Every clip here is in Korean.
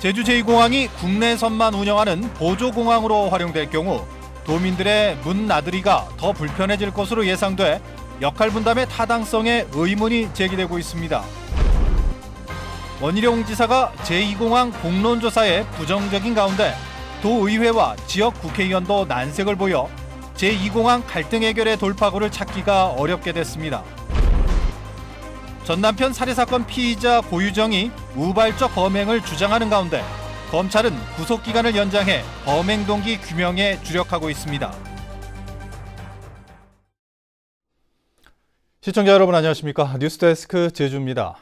제주 제2공항이 국내선만 운영하는 보조공항으로 활용될 경우 도민들의 문 나들이가 더 불편해질 것으로 예상돼 역할 분담의 타당성에 의문이 제기되고 있습니다. 원희룡 지사가 제2공항 공론조사에 부정적인 가운데 도의회와 지역 국회의원도 난색을 보여 제2공항 갈등 해결의 돌파구를 찾기가 어렵게 됐습니다. 전 남편 살해사건 피의자 고유정이 우발적 범행을 주장하는 가운데 검찰은 구속기간을 연장해 범행 동기 규명에 주력하고 있습니다. 시청자 여러분 안녕하십니까? 뉴스데스크 제주입니다.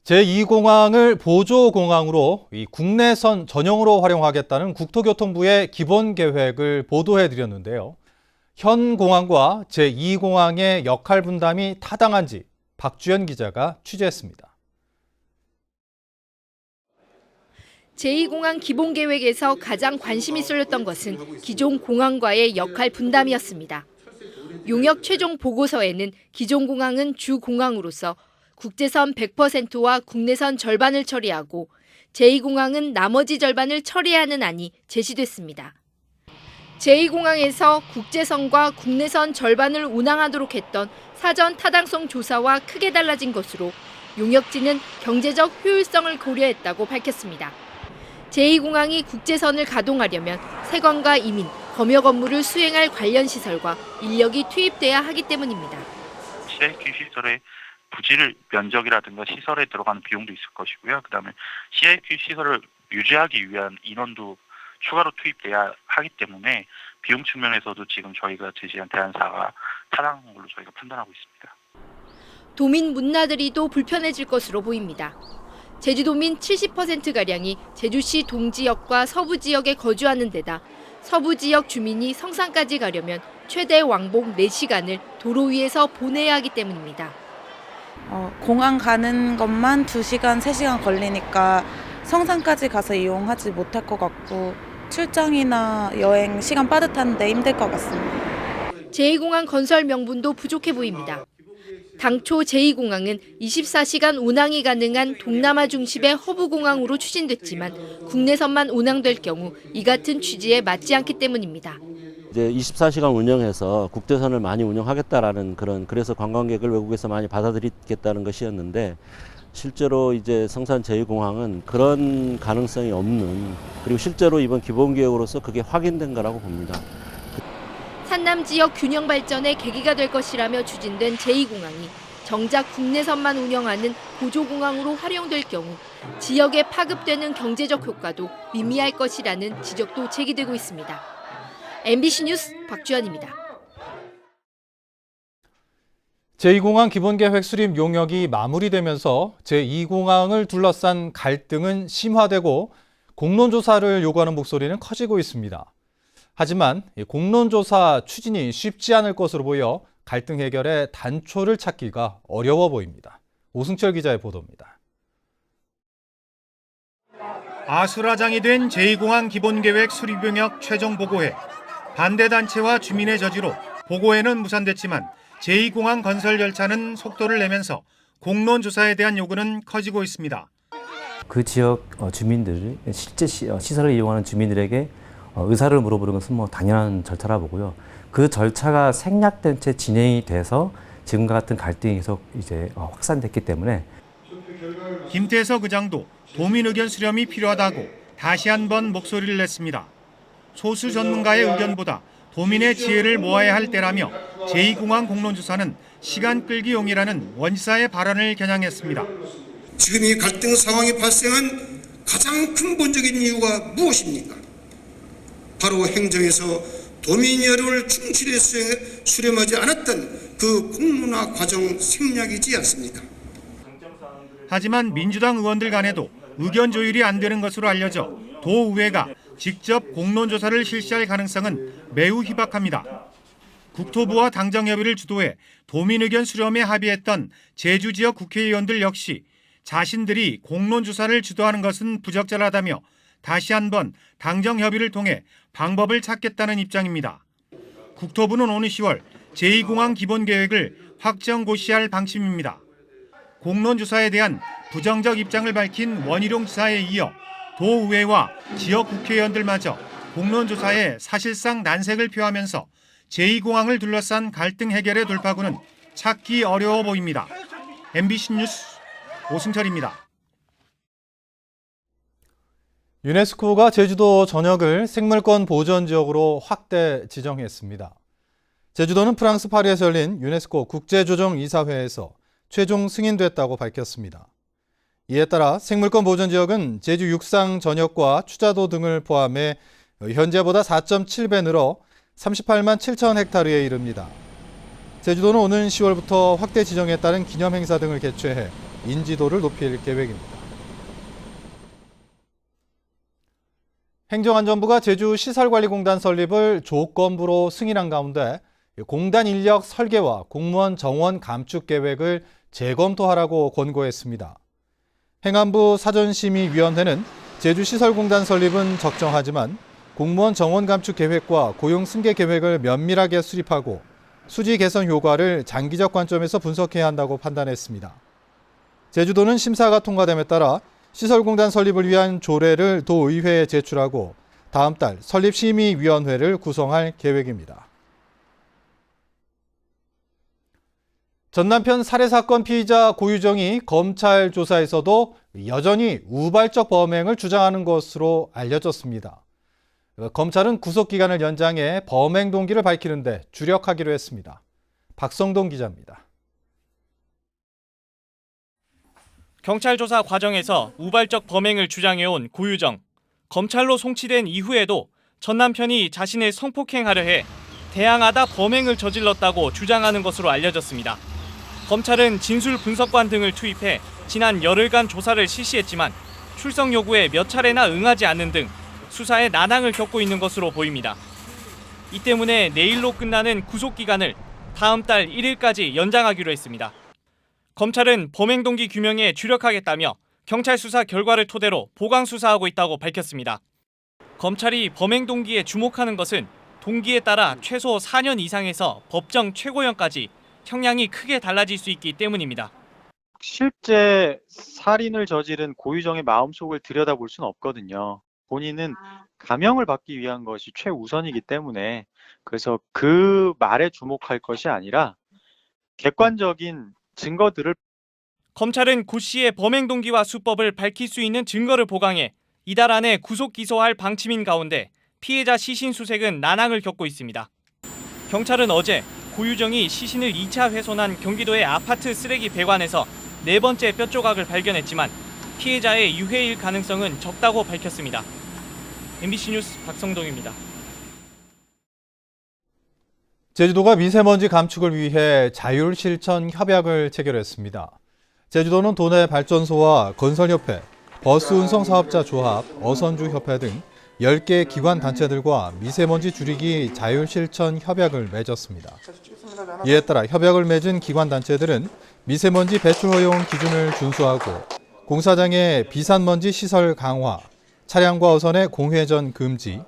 제2공항을 보조공항으로 국내선 전용으로 활용하겠다는 국토교통부의 기본계획을 보도해드렸는데요. 현 공항과 제2공항의 역할 분담이 타당한지 박주연 기자가 취재했습니다. 제2공항 기본계획에서 가장 관심이 쏠렸던 것은 기존 공항과의 역할 분담이었습니다. 용역 최종 보고서에는 기존 공항은 주 공항으로서 국제선 100%와 국내선 절반을 처리하고 제2공항은 나머지 절반을 처리하는 안이 제시됐습니다. 제2공항에서 국제선과 국내선 절반을 운항하도록 했던 사전 타당성 조사와 크게 달라진 것으로 용역진은 경제적 효율성을 고려했다고 밝혔습니다. 제2공항이 국제선을 가동하려면 세관과 이민, 검역 업무를 수행할 관련 시설과 인력이 투입돼야 하기 때문입니다. CIQ 시설의 부지를 면적이라든가 시설에 들어가는 비용도 있을 것이고요. 그다음에 CIQ 시설을 유지하기 위한 인원도 추가로 투입돼야 하기 때문에 비용 측면에서도 지금 저희가 제시한 대안사가 타당한 걸로 저희가 판단하고 있습니다. 도민 문나들이도 불편해질 것으로 보입니다. 제주도민 70%가량이 제주시 동지역과 서부 지역에 거주하는 데다 서부 지역 주민이 성산까지 가려면 최대 왕복 4시간을 도로 위에서 보내야 하기 때문입니다. 공항 가는 것만 2시간, 3시간 걸리니까 성산까지 가서 이용하지 못할 것 같고 출장이나 여행 시간 빠듯한데 힘들 것 같습니다. 제2공항 건설 명분도 부족해 보입니다. 당초 제2공항은 24시간 운항이 가능한 동남아 중심의 허브공항으로 추진됐지만 국내선만 운항될 경우 이 같은 취지에 맞지 않기 때문입니다. 이제 24시간 운영해서 국제선을 많이 운영하겠다라는 그래서 관광객을 외국에서 많이 받아들이겠다는 것이었는데 실제로 이제 성산 제2공항은 그런 가능성이 없는 그리고 실제로 이번 기본계획으로서 그게 확인된 거라고 봅니다. 산남 지역 균형 발전의 계기가 될 것이라며 추진된 제2공항이 정작 국내선만 운영하는 보조공항으로 활용될 경우 지역에 파급되는 경제적 효과도 미미할 것이라는 지적도 제기되고 있습니다. MBC 뉴스 박주연입니다. 제2공항 기본계획 수립 용역이 마무리되면서 제2공항을 둘러싼 갈등은 심화되고 공론조사를 요구하는 목소리는 커지고 있습니다. 하지만 공론조사 추진이 쉽지 않을 것으로 보여 갈등 해결의 단초를 찾기가 어려워 보입니다. 오승철 기자의 보도입니다. 아수라장이 된 제2공항 기본계획 수립 용역 최종 보고회. 반대단체와 주민의 저지로 보고회는 무산됐지만 제2공항 건설 열차는 속도를 내면서 공론조사에 대한 요구는 커지고 있습니다. 그 지역 주민들, 실제 시설을 이용하는 주민들에게 의사를 물어보는 것은 당연한 절차라 보고요. 그 절차가 생략된 채 진행이 돼서 지금과 같은 갈등이 계속 이제 확산됐기 때문에 김태석 의장도 도민 의견 수렴이 필요하다고 다시 한번 목소리를 냈습니다. 소수 전문가의 의견보다 도민의 지혜를 모아야 할 때라며 제2공항 공론조사는 시간 끌기용이라는 원지사의 발언을 겨냥했습니다. 지금 이 갈등 상황이 발생한 가장 근본적인 이유가 무엇입니까? 바로 행정에서 도민 여론을 충실히 수렴하지 않았던 그 공론화 과정 생략이지 않습니까? 하지만 민주당 의원들 간에도 의견 조율이 안 되는 것으로 알려져 도의회가 직접 공론조사를 실시할 가능성은 매우 희박합니다. 국토부와 당정협의를 주도해 도민 의견 수렴에 합의했던 제주 지역 국회의원들 역시 자신들이 공론조사를 주도하는 것은 부적절하다며 다시 한번 당정협의를 통해 방법을 찾겠다는 입장입니다. 국토부는 오는 10월 제2공항 기본계획을 확정 고시할 방침입니다. 공론조사에 대한 부정적 입장을 밝힌 원희룡 지사에 이어 도의회와 지역 국회의원들마저 공론조사에 사실상 난색을 표하면서 제2공항을 둘러싼 갈등 해결의 돌파구는 찾기 어려워 보입니다. MBC 뉴스 오승철입니다. 유네스코가 제주도 전역을 생물권 보전 지역으로 확대 지정했습니다. 제주도는 프랑스 파리에서 열린 유네스코 국제조정이사회에서 최종 승인됐다고 밝혔습니다. 이에 따라 생물권 보전 지역은 제주 육상 전역과 추자도 등을 포함해 현재보다 4.7배 늘어 38만 7천 헥타르에 이릅니다. 제주도는 오는 10월부터 확대 지정에 따른 기념 행사 등을 개최해 인지도를 높일 계획입니다. 행정안전부가 제주시설관리공단 설립을 조건부로 승인한 가운데 공단 인력 설계와 공무원 정원 감축 계획을 재검토하라고 권고했습니다. 행안부 사전심의위원회는 제주시설공단 설립은 적정하지만 공무원 정원 감축 계획과 고용 승계 계획을 면밀하게 수립하고 수지 개선 효과를 장기적 관점에서 분석해야 한다고 판단했습니다. 제주도는 심사가 통과됨에 따라 시설공단 설립을 위한 조례를 도의회에 제출하고 다음 달 설립심의위원회를 구성할 계획입니다. 전 남편 살해사건 피의자 고유정이 검찰 조사에서도 여전히 우발적 범행을 주장하는 것으로 알려졌습니다. 검찰은 구속기간을 연장해 범행 동기를 밝히는 데 주력하기로 했습니다. 박성동 기자입니다. 경찰 조사 과정에서 우발적 범행을 주장해온 고유정. 검찰로 송치된 이후에도 전 남편이 자신을 성폭행하려 해 대항하다 범행을 저질렀다고 주장하는 것으로 알려졌습니다. 검찰은 진술 분석관 등을 투입해 지난 열흘간 조사를 실시했지만 출석 요구에 몇 차례나 응하지 않는 등 수사에 난항을 겪고 있는 것으로 보입니다. 이 때문에 내일로 끝나는 구속기간을 다음 달 1일까지 연장하기로 했습니다. 검찰은 범행 동기 규명에 주력하겠다며 경찰 수사 결과를 토대로 보강 수사하고 있다고 밝혔습니다. 검찰이 범행 동기에 주목하는 것은 동기에 따라 최소 4년 이상에서 법정 최고형까지 형량이 크게 달라질 수 있기 때문입니다. 실제 살인을 저지른 고유정의 마음속을 들여다볼 수는 없거든요. 본인은 감형을 받기 위한 것이 최우선이기 때문에 그래서 그 말에 주목할 것이 아니라 객관적인 증거들을 검찰은 고 씨의 범행 동기와 수법을 밝힐 수 있는 증거를 보강해 이달 안에 구속 기소할 방침인 가운데 피해자 시신 수색은 난항을 겪고 있습니다. 경찰은 어제 고유정이 시신을 2차 훼손한 경기도의 아파트 쓰레기 배관에서 4번째 뼈 조각을 발견했지만 피해자의 유해일 가능성은 적다고 밝혔습니다. MBC 뉴스 박성동입니다. 제주도가 미세먼지 감축을 위해 자율실천 협약을 체결했습니다. 제주도는 도내 발전소와 건설협회, 버스운송사업자 조합, 어선주협회 등 10개 기관 단체들과 미세먼지 줄이기 자율실천 협약을 맺었습니다. 이에 따라 협약을 맺은 기관 단체들은 미세먼지 배출 허용 기준을 준수하고 공사장의 비산먼지 시설 강화, 차량과 어선의 공회전 금지,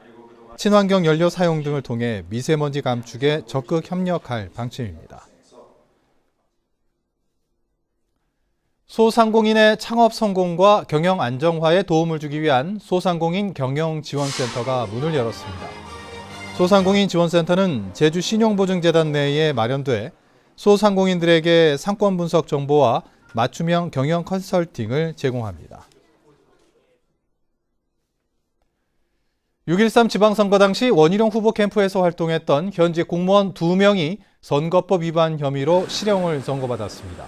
친환경 연료 사용 등을 통해 미세먼지 감축에 적극 협력할 방침입니다. 소상공인의 창업 성공과 경영 안정화에 도움을 주기 위한 소상공인 경영지원센터가 문을 열었습니다. 소상공인 지원센터는 제주신용보증재단 내에 마련돼 소상공인들에게 상권 분석 정보와 맞춤형 경영 컨설팅을 제공합니다. 6.13 지방선거 당시 원희룡 후보 캠프에서 활동했던 현직 공무원 2명이 선거법 위반 혐의로 실형을 선고받았습니다.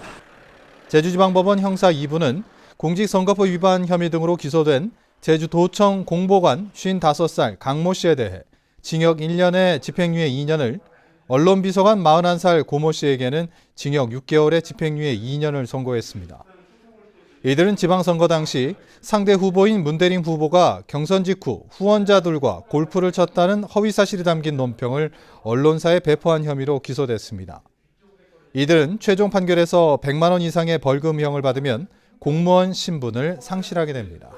제주지방법원 형사 2부는 공직선거법 위반 혐의 등으로 기소된 제주도청 공보관 55살 강모 씨에 대해 징역 1년에 집행유예 2년을, 언론비서관 41살 고모 씨에게는 징역 6개월에 집행유예 2년을 선고했습니다. 이들은 지방선거 당시 상대 후보인 문대림 후보가 경선 직후 후원자들과 골프를 쳤다는 허위사실이 담긴 논평을 언론사에 배포한 혐의로 기소됐습니다. 이들은 최종 판결에서 100만 원 이상의 벌금형을 받으면 공무원 신분을 상실하게 됩니다.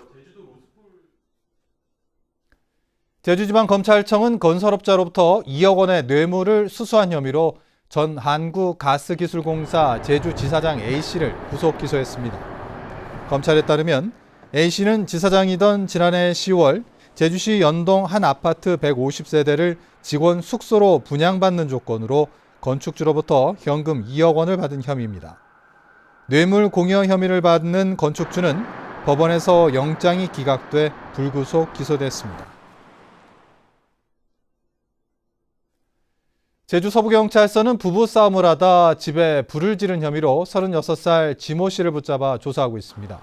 제주지방검찰청은 건설업자로부터 2억 원의 뇌물을 수수한 혐의로 전 한국가스기술공사 제주지사장 A씨를 구속 기소했습니다. 검찰에 따르면 A씨는 지사장이던 지난해 10월 제주시 연동 한 아파트 150세대를 직원 숙소로 분양받는 조건으로 건축주로부터 현금 2억 원을 받은 혐의입니다. 뇌물 공여 혐의를 받는 건축주는 법원에서 영장이 기각돼 불구속 기소됐습니다. 제주 서부경찰서는 부부싸움을 하다 집에 불을 지른 혐의로 36살 지모 씨를 붙잡아 조사하고 있습니다.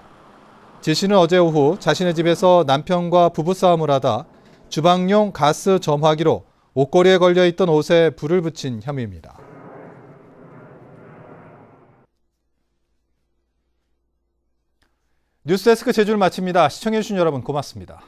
지 씨는 어제 오후 자신의 집에서 남편과 부부싸움을 하다 주방용 가스 점화기로 옷걸이에 걸려있던 옷에 불을 붙인 혐의입니다. 뉴스데스크 제주를 마칩니다. 시청해주신 여러분 고맙습니다.